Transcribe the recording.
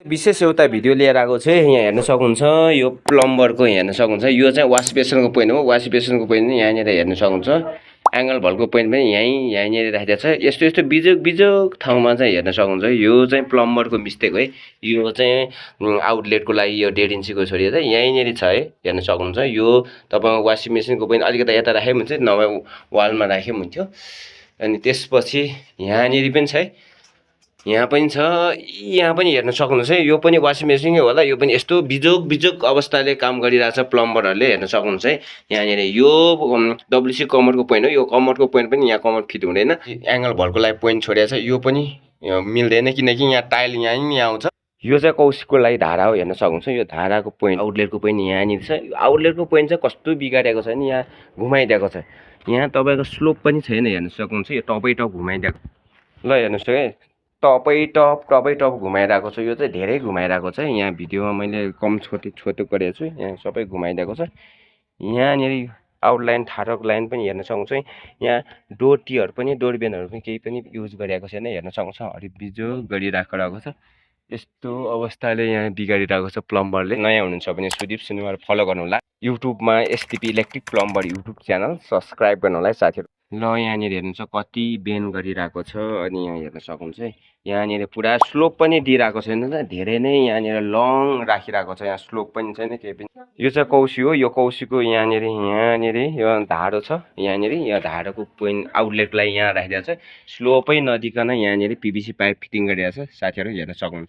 विशेष एउटा भिडियो लिएर आएको छु यहाँ हेर्न सक्नुहुन्छ यो प्लम्बरको हेर्न सक्नुहुन्छ यो चाहिँ वास बेसनको पोइन्ट हो वास बेसनको पोइन्ट पनि यहाँनिर हेर्न सक्नुहुन्छ एङ्गल भलको पोइन्ट पनि यहीँनिर राखिदिएको छ यस्तो यस्तो बिजोग ठाउँमा चाहिँ हेर्न सक्नुहुन्छ यो चाहिँ प्लम्बरको मिस्टेक है यो चाहिँ आउटलेटको लागि यो 1.5 इन्चीको छोडिएर चाहिँ यहीँनिर छ है हेर्न सक्नुहुन्छ यो तपाईँको वासिङ मेसिनको पोइन्ट अलिकति यता राखे पनि हुन्छ नभए वालमा राखे पनि हुन्थ्यो अनि त्यसपछि यहाँनिर पनि छ है यहाँ पनि छ यहाँ पनि हेर्न सक्नुहुन्छ है यो पनि वासिङ मेसिनै होला यो पनि यस्तो बिजोग अवस्थाले काम गरिरहेछ प्लम्बरहरूले हेर्न सक्नुहुन्छ है यहाँनिर यो डब्लुसी कमरको पोइन्ट हो यो कमरको पोइन्ट पनि यहाँ कमर फिट हुँदैन एङ्गल भलको लागि पोइन्ट छोडिएको छ यो पनि मिल्दैन किनकि यहाँ टाइल यहीँ आउँछ यो चाहिँ कौशिकको लागि धारा हो हेर्न सक्नुहुन्छ यो धाराको पोइन्ट आउटलेटको पोइन्ट यहाँनिर छ आउटलेटको पोइन्ट चाहिँ कस्तो बिगारेको छ नि यहाँ घुमाइदिएको छ यहाँ तपाईँको स्लोप पनि छैन हेर्न सक्नुहुन्छ यो टपै टप घुमाइदिएको ल हेर्नुहोस् है टपै टप घुमाइरहेको छु यो चाहिँ धेरै घुमाइरहेको छ यहाँ भिडियोमा मैले कम छोटो गरेको छु यहाँ सबै घुमाइदिएको छ यहाँनिर आउटलाइन ठाडोको लाइन पनि हेर्न सक्नुहुन्छ यहाँ डोर टीहरू पनि डोरबेनहरू पनि केही पनि युज गरिरहेको छैन हेर्न सक्नुहुन्छ अलिक बिजोग गरिरहेको छ यस्तो अवस्थाले यहाँ बिगारिरहेको छ प्लम्बरले नयाँ हुनुहुन्छ भने सुदीप सुनुवार फलो गर्नु होला युट्युबमा STP electric plumber YouTube channel subscribe गर्नु होला साथीहरू ल यहाँनिर हेर्नुहुन्छ कति बेन्ड गरिरहेको छ अनि यहाँ हेर्न सक्नुहुन्छ है यहाँनिर पुरा स्लोप पनि दिइरहेको छैन धेरै नै यहाँनिर लङ राखिरहेको छ यहाँ स्लोप पनि छैन केही पनि यो चाहिँ कौशी हो यो कौशीको यहाँनिर यो धारो छ यहाँनिर यो धारोको पोइन्ट आउटलेटलाई यहाँ राखिदिएको छ स्लोपै नदिकन यहाँनिर पिभिसी पाइप फिटिङ गरिरहेको छ साथीहरू हेर्न सक्नुहुन्छ